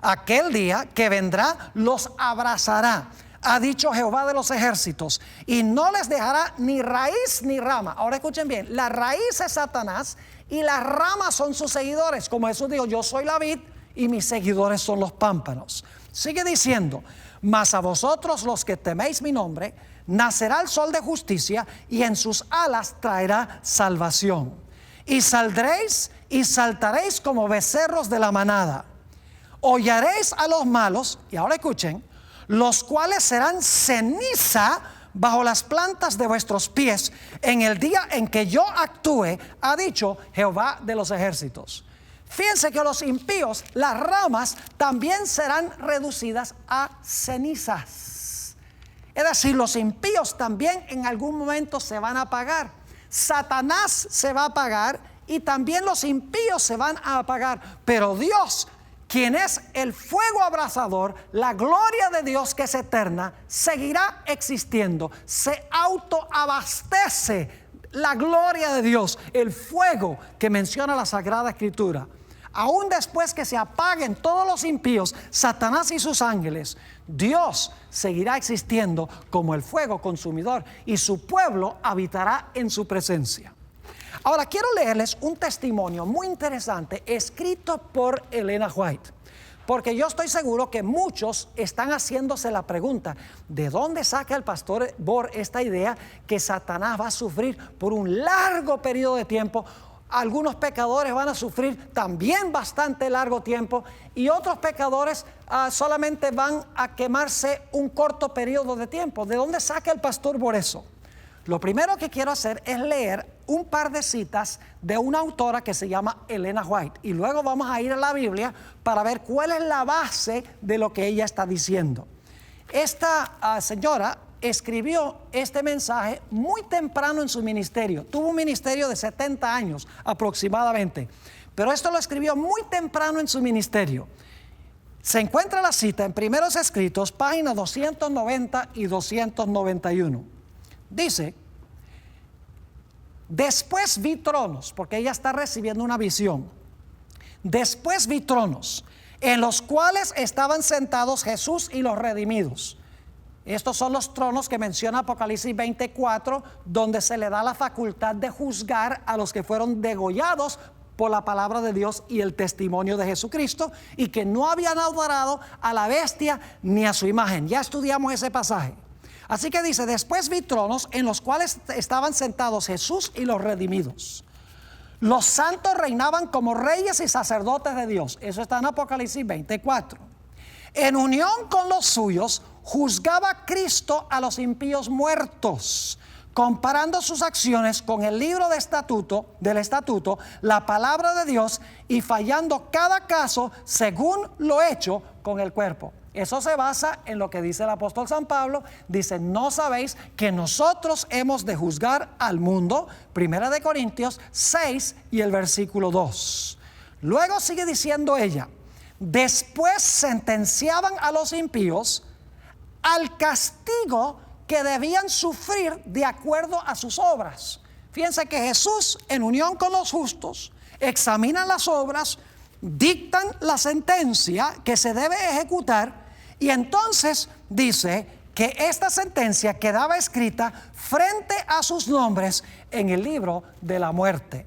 Aquel día que vendrá los abrazará, ha dicho Jehová de los ejércitos, y no les dejará ni raíz ni rama. Ahora escuchen bien, la raíz es Satanás y las ramas son sus seguidores. Como Jesús dijo: yo soy la vid y mis seguidores son los pámpanos. Sigue diciendo: mas a vosotros los que teméis mi nombre, nacerá el sol de justicia y en sus alas traerá salvación. Y saldréis y saltaréis como becerros de la manada. Hollaréis a los malos, y ahora escuchen, los cuales serán ceniza bajo las plantas de vuestros pies en el día en que yo actúe, ha dicho Jehová de los ejércitos. Fíjense que los impíos, las ramas también serán reducidas a cenizas. Es decir, los impíos también en algún momento se van a apagar. Satanás se va a apagar y también los impíos se van a apagar. Pero Dios, quien es el fuego abrasador, la gloria de Dios que es eterna, seguirá existiendo. Se autoabastece la gloria de Dios, el fuego que menciona la Sagrada Escritura. Aún después que se apaguen todos los impíos, Satanás y sus ángeles, Dios seguirá existiendo como el fuego consumidor y su pueblo habitará en su presencia. Ahora quiero leerles un testimonio muy interesante escrito por Elena White, porque yo estoy seguro que muchos están haciéndose la pregunta: ¿de dónde saca el pastor Bohr esta idea que Satanás va a sufrir por un largo periodo de tiempo? Algunos pecadores van a sufrir también bastante largo tiempo y otros pecadores solamente van a quemarse un corto periodo de tiempo. ¿De dónde saca el pastor Bohr eso? Lo primero que quiero hacer es leer un par de citas de una autora que se llama Elena White, y luego vamos a ir a la Biblia para ver cuál es la base de lo que ella está diciendo. Esta señora escribió este mensaje muy temprano en su ministerio. Tuvo un ministerio de 70 años aproximadamente, pero esto lo escribió muy temprano en su ministerio. Se encuentra la cita en Primeros Escritos, páginas 290 y 291. Dice: después vi tronos, porque ella está recibiendo una visión. Después vi tronos, en los cuales estaban sentados Jesús y los redimidos. Estos son los tronos que menciona Apocalipsis 24, donde se le da la facultad de juzgar a los que fueron degollados por la palabra de Dios y el testimonio de Jesucristo, y que no habían adorado a la bestia ni a su imagen. Ya estudiamos ese pasaje. Así que dice: después vi tronos en los cuales estaban sentados Jesús y los redimidos. Los santos reinaban como reyes y sacerdotes de Dios. Eso está en Apocalipsis 24. En unión con los suyos, juzgaba Cristo a los impíos muertos, comparando sus acciones con el libro del estatuto, la palabra de Dios, y fallando cada caso según lo hecho con el cuerpo. Eso se basa en lo que dice el apóstol San Pablo. Dice: ¿no sabéis que nosotros hemos de juzgar al mundo? 1 Corintios 6 y el versículo 2. Luego sigue diciendo ella: después sentenciaban a los impíos al castigo que debían sufrir de acuerdo a sus obras. Fíjense que Jesús, en unión con los justos, examinan las obras, dictan la sentencia que se debe ejecutar, y entonces dice que esta sentencia quedaba escrita frente a sus nombres en el libro de la muerte.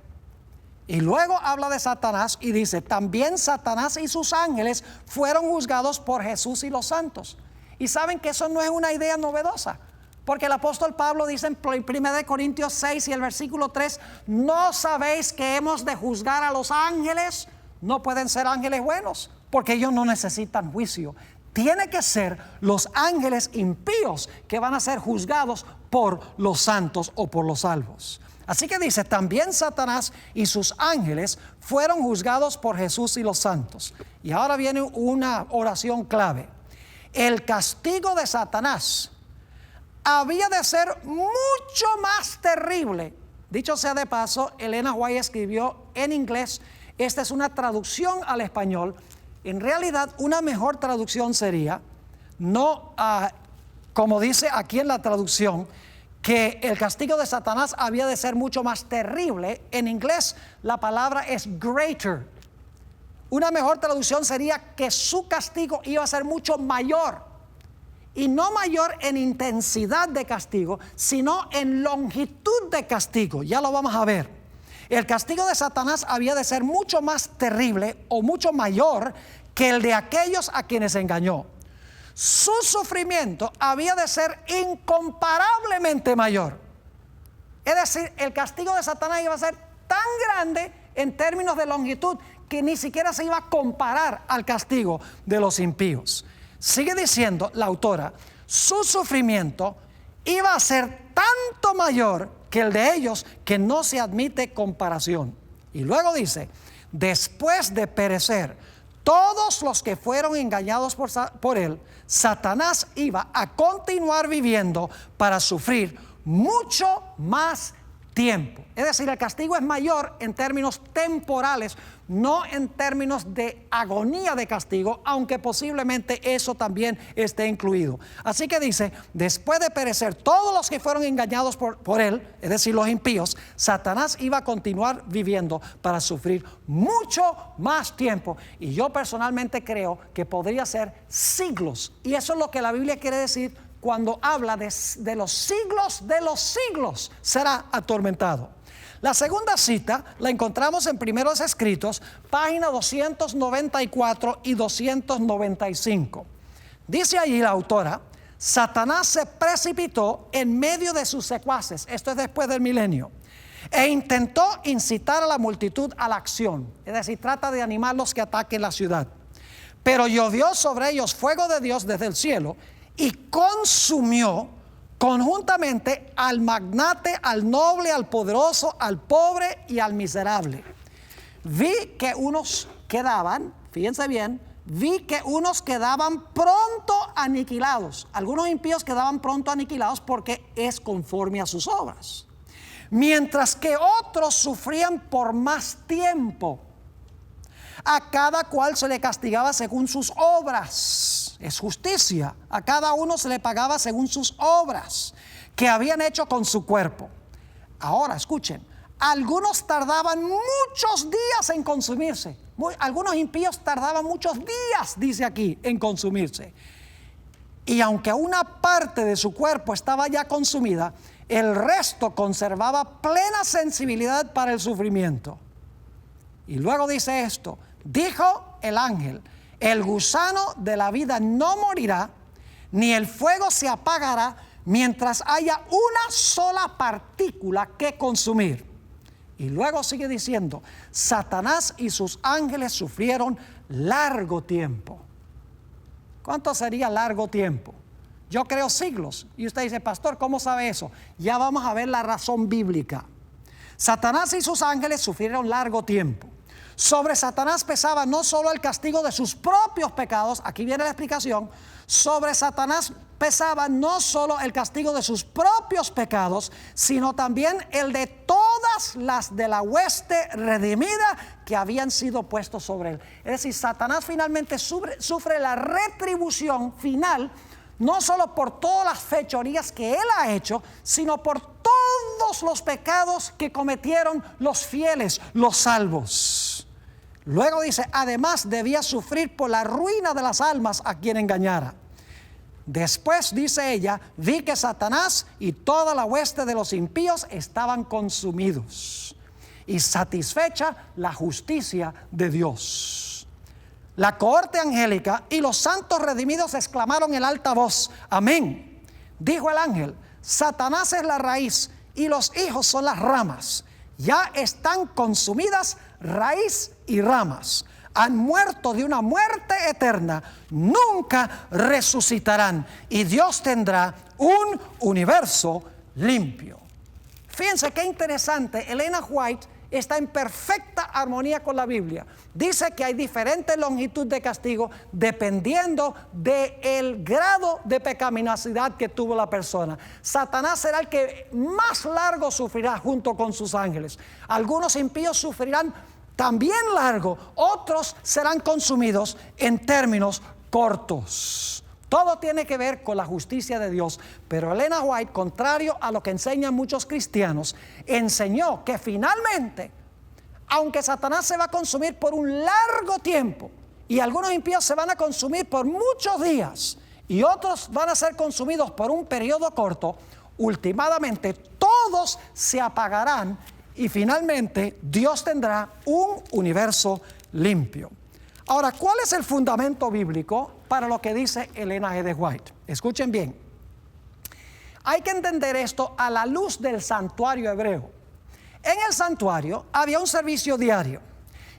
Y luego habla de Satanás y dice, también Satanás y sus ángeles fueron juzgados por Jesús y los santos. Y saben que eso no es una idea novedosa, porque el apóstol Pablo dice en 1 Corintios 6 y el versículo 3, ¿no sabéis que hemos de juzgar a los ángeles? No pueden ser ángeles buenos, porque ellos no necesitan juicio. Tiene que ser los ángeles impíos que van a ser juzgados por los santos o por los salvos. Así que dice, también Satanás y sus ángeles fueron juzgados por Jesús y los santos. Y ahora viene una oración clave. El castigo de Satanás había de ser mucho más terrible. Dicho sea de paso, Elena White escribió en inglés, esta es una traducción al español. En realidad, una mejor traducción sería, no como dice aquí en la traducción, que el castigo de Satanás había de ser mucho más terrible. En inglés la palabra es greater. Una mejor traducción sería que su castigo iba a ser mucho mayor. Y no mayor en intensidad de castigo, sino en longitud de castigo. Ya lo vamos a ver. El castigo de Satanás había de ser mucho más terrible o mucho mayor que el de aquellos a quienes engañó. Su sufrimiento había de ser incomparablemente mayor. Es decir, el castigo de Satanás iba a ser tan grande en términos de longitud que ni siquiera se iba a comparar al castigo de los impíos. Sigue diciendo la autora, su sufrimiento iba a ser tanto mayor que el de ellos que no se admite comparación. Y luego dice, después de perecer todos los que fueron engañados por él, Satanás iba a continuar viviendo para sufrir mucho más tiempo. Es decir, el castigo es mayor en términos temporales, no en términos de agonía de castigo, aunque posiblemente eso también esté incluido. Así que dice, después de perecer todos los que fueron engañados por él, es decir, los impíos, Satanás iba a continuar viviendo para sufrir mucho más tiempo. Y yo personalmente creo que podría ser siglos. Y eso es lo que la Biblia quiere decir cuando habla de los siglos será atormentado. La segunda cita la encontramos en Primeros Escritos, página 294 y 295. Dice allí la autora, Satanás se precipitó en medio de sus secuaces, esto es después del milenio, e intentó incitar a la multitud a la acción, es decir, trata de animarlos que ataquen la ciudad. Pero llovió sobre ellos fuego de Dios desde el cielo y consumió conjuntamente al magnate, al noble, al poderoso, al pobre y al miserable. Vi que unos quedaban, fíjense bien, vi que unos quedaban pronto aniquilados. Algunos impíos quedaban pronto aniquilados porque es conforme a sus obras. Mientras que otros sufrían por más tiempo. A cada cual se le castigaba según sus obras. Es justicia. A cada uno se le pagaba según sus obras que habían hecho con su cuerpo. Ahora, escuchen. Algunos tardaban muchos días en consumirse. Algunos impíos tardaban muchos días, dice aquí, en consumirse. Y aunque una parte de su cuerpo estaba ya consumida, el resto conservaba plena sensibilidad para el sufrimiento. Y luego dice esto. Dijo el ángel, el gusano de la vida no morirá, ni el fuego se apagará mientras haya una sola partícula que consumir. Y luego sigue diciendo, Satanás y sus ángeles sufrieron largo tiempo. ¿Cuánto sería largo tiempo? Yo creo siglos. Y usted dice, pastor, ¿cómo sabe eso? Ya vamos a ver la razón bíblica. Satanás y sus ángeles sufrieron largo tiempo. Sobre Satanás pesaba no solo el castigo de sus propios pecados, aquí viene la explicación, sobre Satanás pesaba no solo el castigo de sus propios pecados, sino también el de toda todas las de la hueste redimida que habían sido puestos sobre él. Es decir, Satanás finalmente sufre la retribución final, no solo por todas las fechorías que él ha hecho, sino por todos los pecados que cometieron los fieles, los salvos. Luego dice, además debía sufrir por la ruina de las almas a quien engañara. Después, dice ella, vi que Satanás y toda la hueste de los impíos estaban consumidos y satisfecha la justicia de Dios. La cohorte angélica y los santos redimidos exclamaron en alta voz, amén. Dijo el ángel, Satanás es la raíz y los hijos son las ramas. Ya están consumidas raíz y ramas. Han muerto de una muerte eterna, nunca resucitarán y Dios tendrá un universo limpio. Fíjense qué interesante, Elena White está en perfecta armonía con la Biblia. Dice que hay diferente longitud de castigo dependiendo del grado de pecaminosidad que tuvo la persona. Satanás será el que más largo sufrirá junto con sus ángeles. Algunos impíos sufrirán también largo, otros serán consumidos en términos cortos. Todo tiene que ver con la justicia de Dios. Pero Elena White, contrario a lo que enseñan muchos cristianos, enseñó que finalmente, aunque Satanás se va a consumir por un largo tiempo, y algunos impíos se van a consumir por muchos días, y otros van a ser consumidos por un periodo corto, últimamente todos se apagarán y finalmente Dios tendrá un universo limpio. Ahora, ¿cuál es el fundamento bíblico para lo que dice Elena G. White? Escuchen bien. Hay que entender esto a la luz del santuario hebreo. En el santuario había un servicio diario.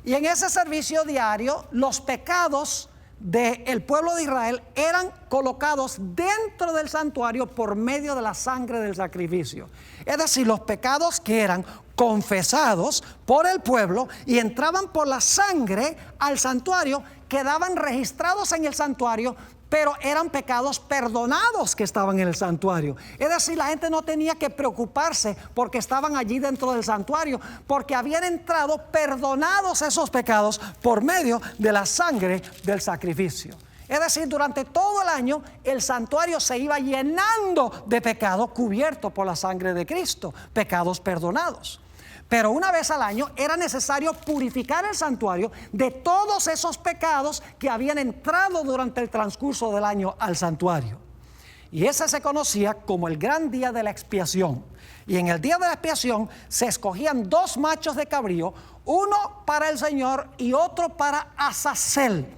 Y en ese servicio diario los pecados del pueblo de Israel eran colocados dentro del santuario por medio de la sangre del sacrificio. Es decir, los pecados que eran confesados por el pueblo y entraban por la sangre al santuario, quedaban registrados en el santuario, pero eran pecados perdonados que estaban en el santuario. Es decir, la gente no tenía que preocuparse porque estaban allí dentro del santuario, porque habían entrado perdonados esos pecados por medio de la sangre del sacrificio. Es decir, durante todo el año el santuario se iba llenando de pecado cubierto por la sangre de Cristo, pecados perdonados. Pero una vez al año era necesario purificar el santuario de todos esos pecados que habían entrado durante el transcurso del año al santuario. Y ese se conocía como el gran día de la expiación. Y en el día de la expiación se escogían 2 machos de cabrío, uno para el Señor y otro para Azazel.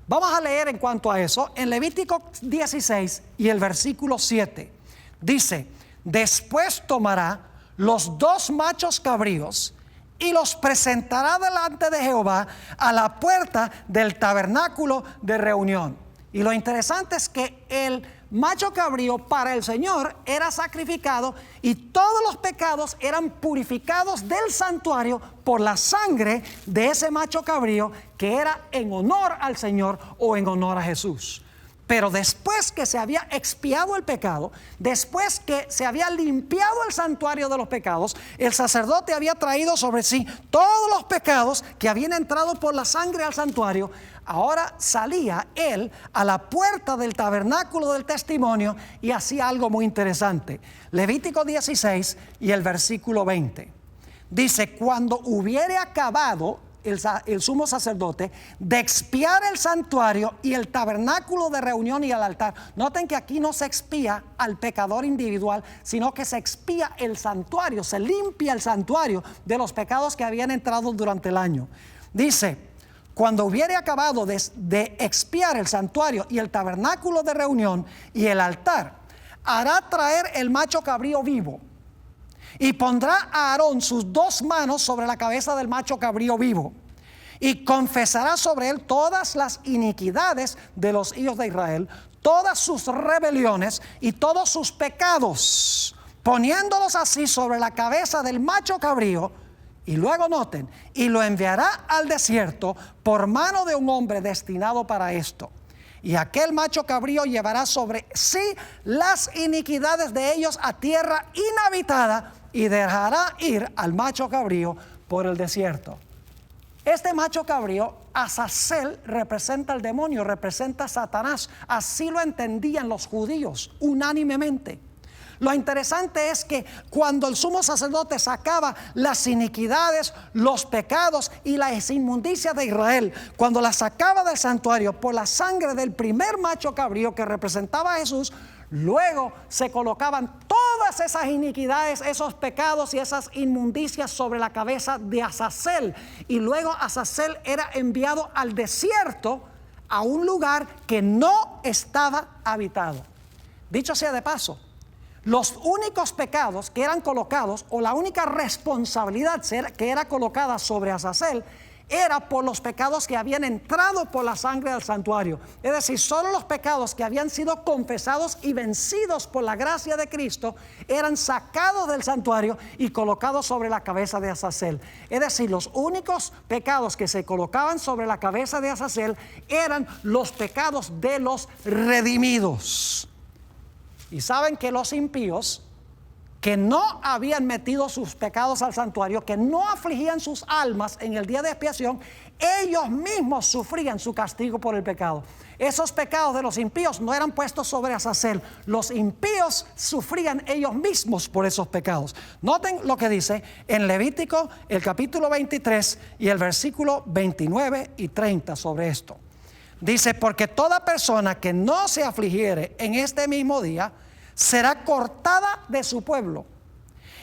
Vamos a leer en cuanto a eso en Levítico 16 y el versículo 7. Dice, después tomará los 2 machos cabríos y los presentará delante de Jehová a la puerta del tabernáculo de reunión. Y lo interesante es que el macho cabrío para el Señor era sacrificado y todos los pecados eran purificados del santuario por la sangre de ese macho cabrío que era en honor al Señor o en honor a Jesús. Pero después que se había expiado el pecado, después que se había limpiado el santuario de los pecados, el sacerdote había traído sobre sí todos los pecados que habían entrado por la sangre al santuario. Ahora salía él a la puerta del tabernáculo del testimonio y hacía algo muy interesante. Levítico 16 y el versículo 20. Dice, cuando hubiere acabado el sumo sacerdote de expiar el santuario y el tabernáculo de reunión y el altar. Noten que aquí no se expía al pecador individual, sino que se expía el santuario, se limpia el santuario de los pecados que habían entrado durante el año. Dice, cuando hubiere acabado de expiar el santuario y el tabernáculo de reunión y el altar, hará traer el macho cabrío vivo. Y pondrá a Aarón sus 2 manos sobre la cabeza del macho cabrío vivo y confesará sobre él todas las iniquidades de los hijos de Israel, todas sus rebeliones y todos sus pecados, poniéndolos así sobre la cabeza del macho cabrío. Y luego noten, y lo enviará al desierto por mano de un hombre destinado para esto. Y aquel macho cabrío llevará sobre sí las iniquidades de ellos a tierra inhabitada y dejará ir al macho cabrío por el desierto. Este macho cabrío, Azazel, representa al demonio, representa a Satanás. Así lo entendían los judíos unánimemente. Lo interesante es que cuando el sumo sacerdote sacaba las iniquidades, los pecados y las inmundicias de Israel, cuando las sacaba del santuario por la sangre del primer macho cabrío que representaba a Jesús, luego se colocaban todas esas iniquidades, esos pecados y esas inmundicias sobre la cabeza de Azazel. Y luego Azazel era enviado al desierto, a un lugar que no estaba habitado. Dicho sea de paso, los únicos pecados que eran colocados, o la única responsabilidad que era colocada sobre Azazel, era por los pecados que habían entrado por la sangre del santuario. Es decir, solo los pecados que habían sido confesados y vencidos por la gracia de Cristo eran sacados del santuario y colocados sobre la cabeza de Azazel. Es decir, los únicos pecados que se colocaban sobre la cabeza de Azazel eran los pecados de los redimidos. Y saben que los impíos, que no habían metido sus pecados al santuario, que no afligían sus almas en el día de expiación, ellos mismos sufrían su castigo por el pecado. Esos pecados de los impíos no eran puestos sobre Azazel. Los impíos sufrían ellos mismos por esos pecados. Noten lo que dice en Levítico, el capítulo 23 y el versículo 29 y 30 sobre esto. Dice: porque toda persona que no se afligiere en este mismo día será cortada de su pueblo.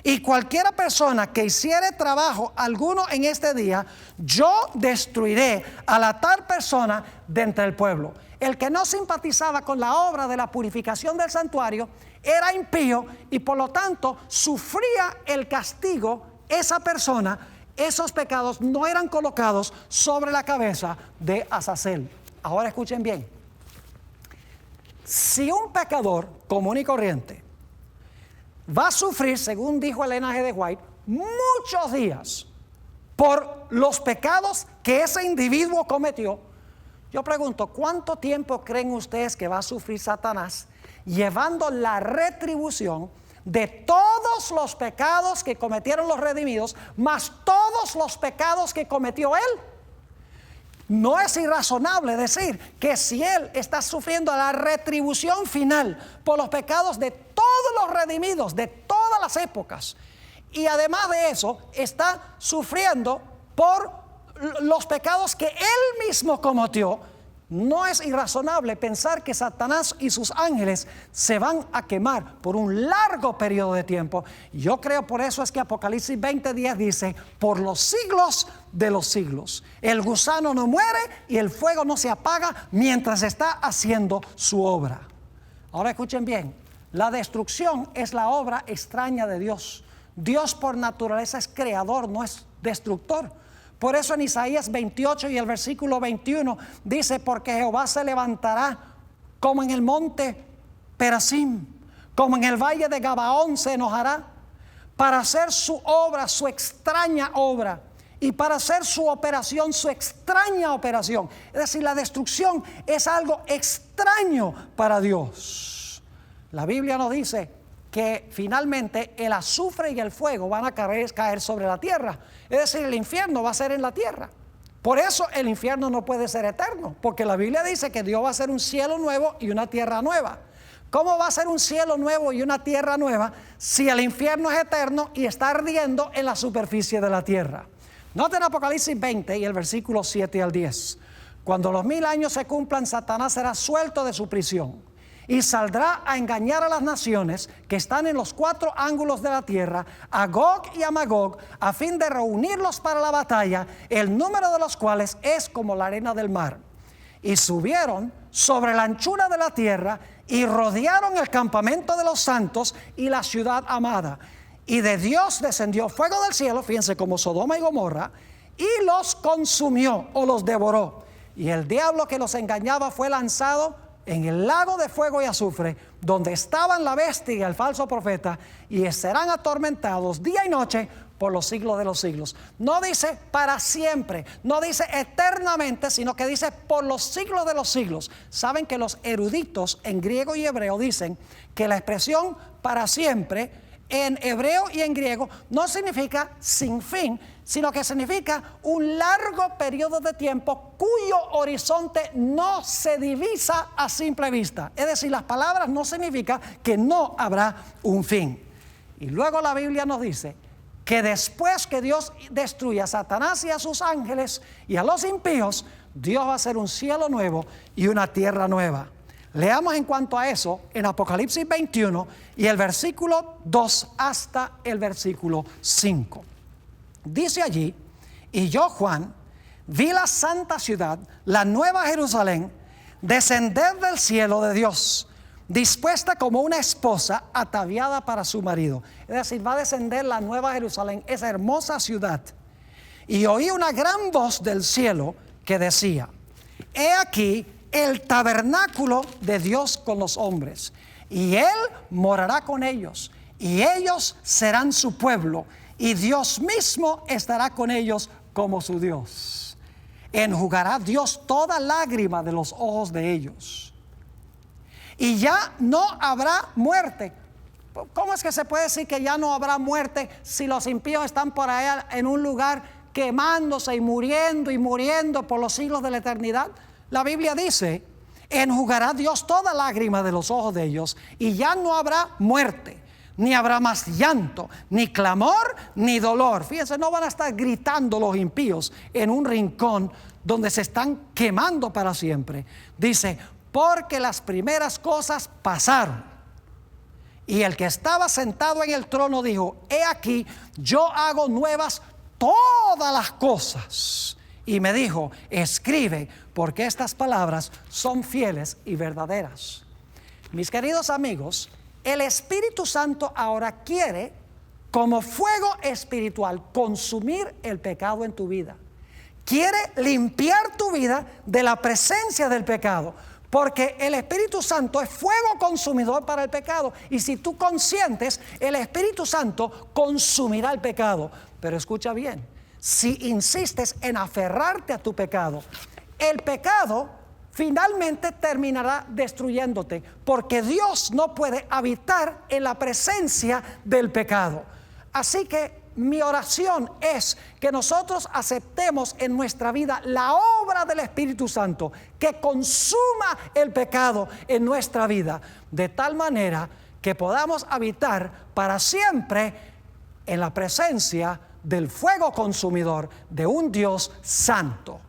Y cualquiera persona que hiciere trabajo alguno en este día, yo destruiré a la tal persona de entre el pueblo. El que no simpatizaba con la obra de la purificación del santuario era impío y por lo tanto sufría el castigo. Esa persona, esos pecados no eran colocados sobre la cabeza de Azazel. Ahora escuchen bien. Si un pecador común y corriente va a sufrir, según dijo Elena G. de White, muchos días por los pecados que ese individuo cometió, yo pregunto, ¿cuánto tiempo creen ustedes que va a sufrir Satanás llevando la retribución de todos los pecados que cometieron los redimidos, más todos los pecados que cometió él? No es irrazonable decir que si él está sufriendo la retribución final por los pecados de todos los redimidos de todas las épocas, y además de eso está sufriendo por los pecados que él mismo cometió, no es irrazonable pensar que Satanás y sus ángeles se van a quemar por un largo periodo de tiempo. Yo creo por eso es que Apocalipsis 20:10 dice: por los siglos de los siglos. El gusano no muere y el fuego no se apaga mientras está haciendo su obra. Ahora escuchen bien, la destrucción es la obra extraña de Dios. Dios por naturaleza es creador, no es destructor. Por eso en Isaías 28 y el versículo 21 dice: porque Jehová se levantará como en el monte Perasim, como en el valle de Gabaón se enojará, para hacer su obra, su extraña obra, y para hacer su operación, su extraña operación. Es decir, la destrucción es algo extraño para Dios. La Biblia nos dice que finalmente el azufre y el fuego van a caer sobre la tierra. Es decir, el infierno va a ser en la tierra. Por eso el infierno no puede ser eterno, porque la Biblia dice que Dios va a hacer un cielo nuevo y una tierra nueva. ¿Cómo va a ser un cielo nuevo y una tierra nueva si el infierno es eterno y está ardiendo en la superficie de la tierra? Noten Apocalipsis 20 y el versículo 7 al 10. Cuando los 1000 años se cumplan, Satanás será suelto de su prisión y saldrá a engañar a las naciones que están en los 4 ángulos de la tierra, a Gog y a Magog, a fin de reunirlos para la batalla, el número de los cuales es como la arena del mar. Y subieron sobre la anchura de la tierra y rodearon el campamento de los santos y la ciudad amada. Y de Dios descendió fuego del cielo, fíjense, como Sodoma y Gomorra, y los consumió o los devoró. Y el diablo que los engañaba fue lanzado en el lago de fuego y azufre, donde estaban la bestia y el falso profeta, y serán atormentados día y noche por los siglos de los siglos. No dice para siempre, no dice eternamente, sino que dice por los siglos de los siglos. Saben que los eruditos en griego y hebreo dicen que la expresión para siempre en hebreo y en griego no significa sin fin, sino que significa un largo periodo de tiempo cuyo horizonte no se divisa a simple vista. Es decir, las palabras no significan que no habrá un fin. Y luego la Biblia nos dice que después que Dios destruya a Satanás y a sus ángeles y a los impíos, Dios va a hacer un cielo nuevo y una tierra nueva. Leamos en cuanto a eso en Apocalipsis 21 y el versículo 2 hasta el versículo 5. Dice allí: y yo, Juan, vi la santa ciudad, la nueva Jerusalén, descender del cielo de Dios, dispuesta como una esposa ataviada para su marido. Es decir, va a descender la nueva Jerusalén, esa hermosa ciudad. Y oí una gran voz del cielo que decía: he aquí el tabernáculo de Dios con los hombres, y Él morará con ellos, y ellos serán su pueblo, y Dios mismo estará con ellos como su Dios. Enjugará Dios toda lágrima de los ojos de ellos, y ya no habrá muerte. ¿Cómo es que se puede decir que ya no habrá muerte si los impíos están por allá en un lugar quemándose y muriendo por los siglos de la eternidad? La Biblia dice: enjugará Dios toda lágrima de los ojos de ellos, y ya no habrá muerte, ni habrá más llanto, ni clamor, ni dolor. Fíjense, no van a estar gritando los impíos en un rincón donde se están quemando para siempre. Dice: porque las primeras cosas pasaron. Y el que estaba sentado en el trono dijo: he aquí, yo hago nuevas todas las cosas. Y me dijo: escribe, porque estas palabras son fieles y verdaderas. Mis queridos amigos, el Espíritu Santo ahora quiere, como fuego espiritual, consumir el pecado en tu vida. Quiere limpiar tu vida de la presencia del pecado, porque el Espíritu Santo es fuego consumidor para el pecado. Y si tú consientes, el Espíritu Santo consumirá el pecado. Pero escucha bien: si insistes en aferrarte a tu pecado, el pecado finalmente terminará destruyéndote, porque Dios no puede habitar en la presencia del pecado. Así que mi oración es que nosotros aceptemos en nuestra vida la obra del Espíritu Santo, que consuma el pecado en nuestra vida, de tal manera que podamos habitar para siempre en la presencia del fuego consumidor de un Dios santo.